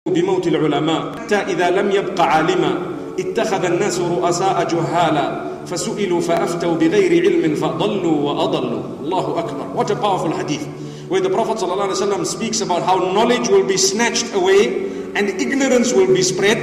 بموت العلماء حتى إذا لم يبق عالما اتخذ الناس رؤساء جهالا فسئلوا فأفتوا بغير علم فضلوا وأضلوا. Allahu Akbar. What a powerful hadith, where the Prophet ﷺ speaks about how knowledge will be snatched away and ignorance will be spread.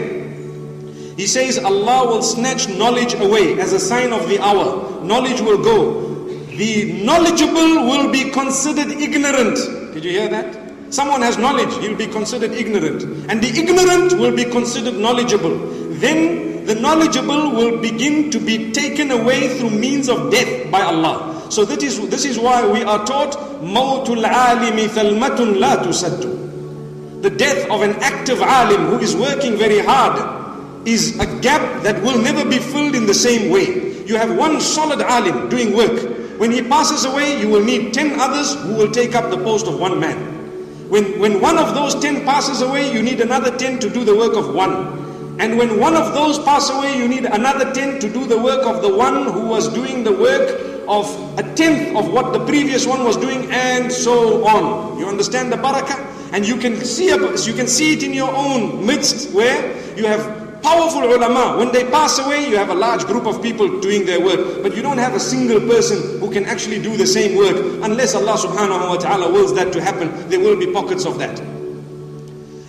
He says Allah will snatch knowledge away as a sign of the hour. Knowledge will go. The knowledgeable will be considered ignorant. Did you hear that? Someone has knowledge, he'll be considered ignorant. And the ignorant will be considered knowledgeable. Then the knowledgeable will begin to be taken away through means of death by Allah. So this is why we are taught Mawtul alimi thalmatun la tusaddu. The death of an active alim who is working very hard is a gap that will never be filled in the same way. You have one solid alim doing work. When he passes away, you will need 10 others who will take up the post of one man. When one of those 10 passes away, you need another 10 to do the work of one. And when one of those pass away, you need another 10 to do the work of the one who was doing the work of a tenth of what the previous one was doing, and so on. You understand the barakah? And you can see it in your own midst, where you have powerful ulama. When they pass away, you have a large group of people doing their work, but you don't have a single person who can actually do the same work. Unless Allah subhanahu wa ta'ala wills that to happen, there will be pockets of that.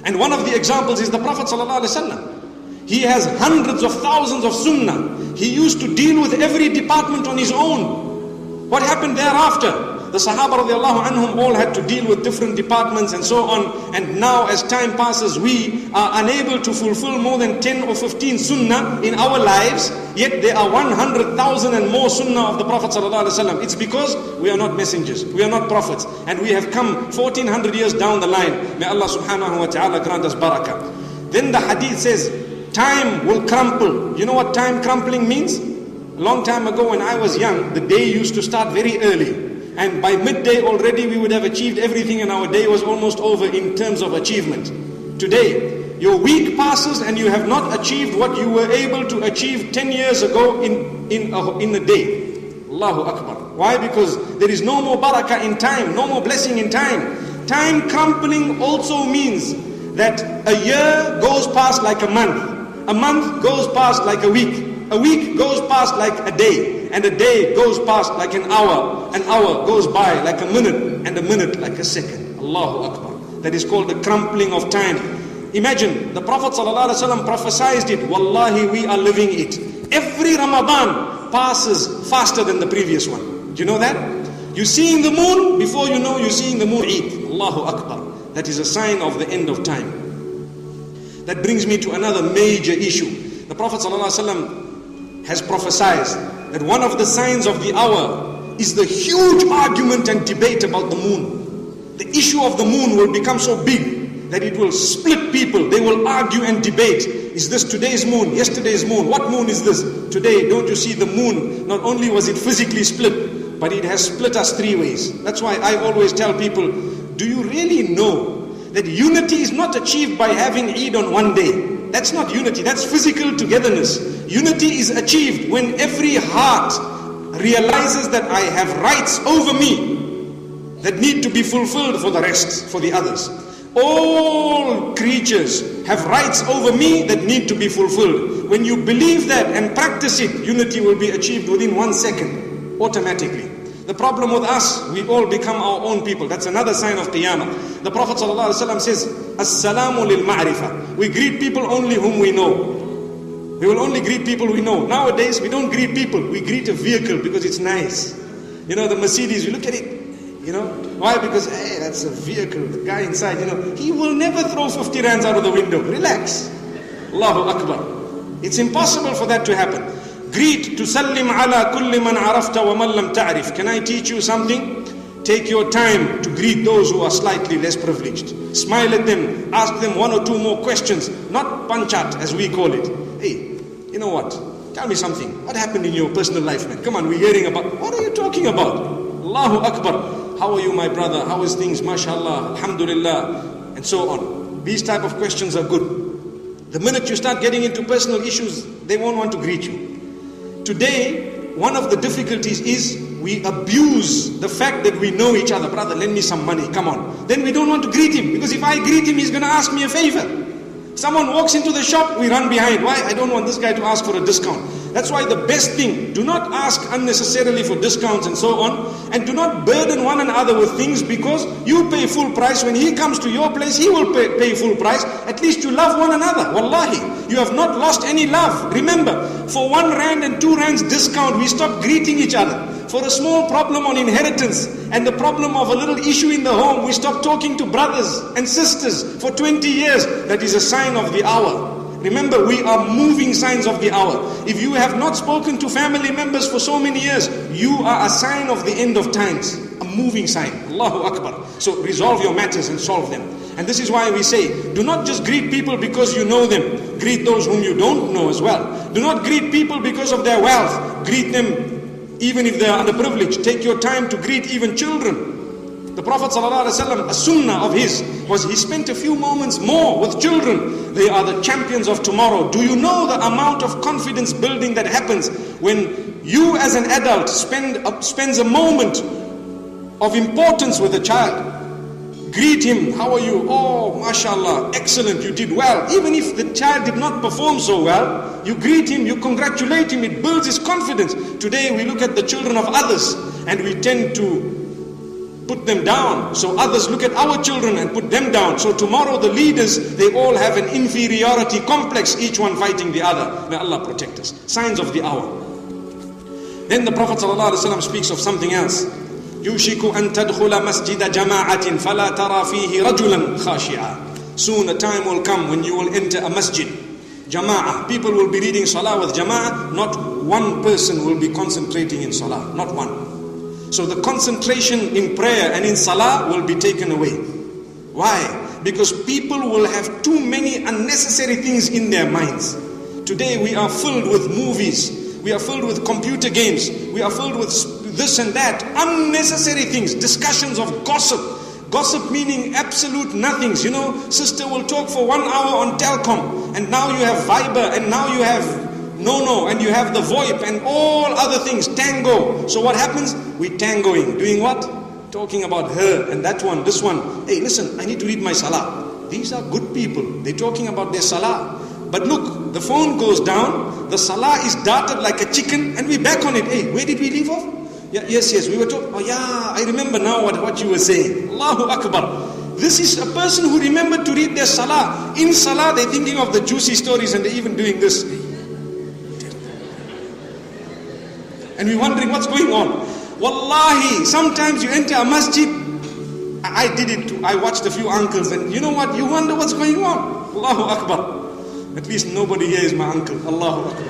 And one of the examples is the Prophet sallallahu alaihi wasallam. He has hundreds of thousands of sunnah. He used to deal with every department on his own. What happened thereafter? The Sahaba radiallahu anhum all had to deal with different departments and so on. And now as time passes, we are unable to fulfill more than 10 or 15 sunnah in our lives. Yet there are 100,000 and more sunnah of the Prophet sallallahu alaihi wasallam. It's because we are not messengers, we are not prophets. And we have come 1400 years down the line. May Allah subhanahu wa ta'ala grant us barakah. Then the hadith says, time will crumple. You know what time crumpling means? A long time ago when I was young, the day used to start very early. And by midday already we would have achieved everything and our day was almost over in terms of achievement. Today, your week passes and you have not achieved what you were able to achieve 10 years ago in a day. Allahu Akbar. Why? Because there is no more barakah in time, no more blessing in time. Time crumpling also means that a year goes past like a month goes past like a week goes past like a day, and a day goes past like an hour goes by like a minute, and a minute like a second. Allahu Akbar. That is called the crumpling of time. Imagine, the Prophet ﷺ prophesied it. Wallahi, we are living it. Every Ramadan passes faster than the previous one. Do you know that? You're seeing the moon, before you know you're seeing the moon Eid. Allahu Akbar. That is a sign of the end of time. That brings me to another major issue. The Prophet ﷺ has prophesied that one of the signs of the hour is the huge argument and debate about the moon. The issue of the moon will become so big that it will split people. They will argue and debate. Is this today's moon? Yesterday's moon? What moon is this? Today, don't you see the moon? Not only was it physically split, but it has split us 3 ways. That's why I always tell people, do you really know that unity is not achieved by having Eid on one day? That's not unity, that's physical togetherness. Unity is achieved when every heart realizes that I have rights over me that need to be fulfilled for the rest, for the others. All creatures have rights over me that need to be fulfilled. When you believe that and practice it, unity will be achieved within 1 second, automatically. The problem with us, we all become our own people. That's another sign of Qiyamah. The Prophet ﷺ says, As-salamu lil-ma'rifah. We greet people only whom we know. We will only greet people we know. Nowadays, we don't greet people. We greet a vehicle because it's nice. You know, the Mercedes, you look at it. You know, why? Because, hey, that's a vehicle. The guy inside, you know, he will never throw 50 rands out of the window. Relax. Allahu Akbar. It's impossible for that to happen. Greet, to sallim ala kulli man arafta wa man lam ta'rif. Can I teach you something? Take your time to greet those who are slightly less privileged. Smile at them, ask them 1 or 2 more questions, not panchat as we call it. Hey, you know what? Tell me something. What happened in your personal life, man? Come on, we're hearing about. What are you talking about? Allahu Akbar. How are you, my brother? How is things? MashaAllah, Alhamdulillah, and so on. These type of questions are good. The minute you start getting into personal issues, they won't want to greet you. Today, one of the difficulties is we abuse the fact that we know each other. Brother, lend me some money, come on. Then we don't want to greet him, because if I greet him, he's going to ask me a favor. Someone walks into the shop, we run behind. Why? I don't want this guy to ask for a discount. That's why the best thing, do not ask unnecessarily for discounts and so on. And do not burden one another with things, because you pay full price. When he comes to your place, he will pay full price. At least you love one another. Wallahi, you have not lost any love. Remember, for 1 rand and 2 rands discount, we stop greeting each other. For a small problem on inheritance and the problem of a little issue in the home, we stop talking to brothers and sisters for 20 years. That is a sign of the hour. Remember, we are moving signs of the hour. If you have not spoken to family members for so many years, you are a sign of the end of times. A moving sign. Allahu Akbar. So resolve your matters and solve them. And this is why we say, do not just greet people because you know them. Greet those whom you don't know as well. Do not greet people because of their wealth. Greet them even if they are underprivileged. Take your time to greet even children. The Prophet ﷺ, a sunnah of his was he spent a few moments more with children. They are the champions of tomorrow. Do you know the amount of confidence building that happens when you as an adult spends a moment of importance with a child? Greet him. How are you? Oh, mashallah, excellent, you did well. Even if the child did not perform so well, you greet him, you congratulate him, it builds his confidence. Today we look at the children of others and we tend to put them down. So others look at our children and put them down. So tomorrow the leaders, they all have an inferiority complex, each one fighting the other. May Allah protect us. Signs of the hour. Then the Prophet ﷺ speaks of something else. يُوشِكُ أَن تَدْخُلَ مَسْجِدَ جَمَاعَةٍ فَلَا تَرَى فِيهِ رَجُلًا خَاشِعًا. Soon a time will come when you will enter a masjid. Jama'ah. People will be reading salah with jama'ah. Not one person will be concentrating in salah. Not one. So the concentration in prayer and in salah will be taken away. Why? Because people will have too many unnecessary things in their minds. Today we are filled with movies. We are filled with computer games. We are filled with this and that. Unnecessary things. Discussions of gossip. Gossip meaning absolute nothings. You know, sister will talk for 1 hour on Telcom. And now you have Viber. And now you have No, and you have the VoIP and all other things. Tango. So what happens? We tangoing. Doing what? Talking about her and that one, this one. Hey, listen, I need to read my salah. These are good people. They're talking about their salah. But look, the phone goes down. The salah is darted like a chicken and we're back on it. Hey, where did we leave off? Yeah, yes, we were talking. Oh yeah, I remember now what you were saying. Allahu Akbar. This is a person who remembered to read their salah. In salah, they're thinking of the juicy stories and they're even doing this. And we're wondering what's going on. Wallahi, sometimes you enter a masjid. I did it too. I watched a few uncles and you know what? You wonder what's going on. Allahu Akbar. At least nobody here is my uncle. Allahu Akbar.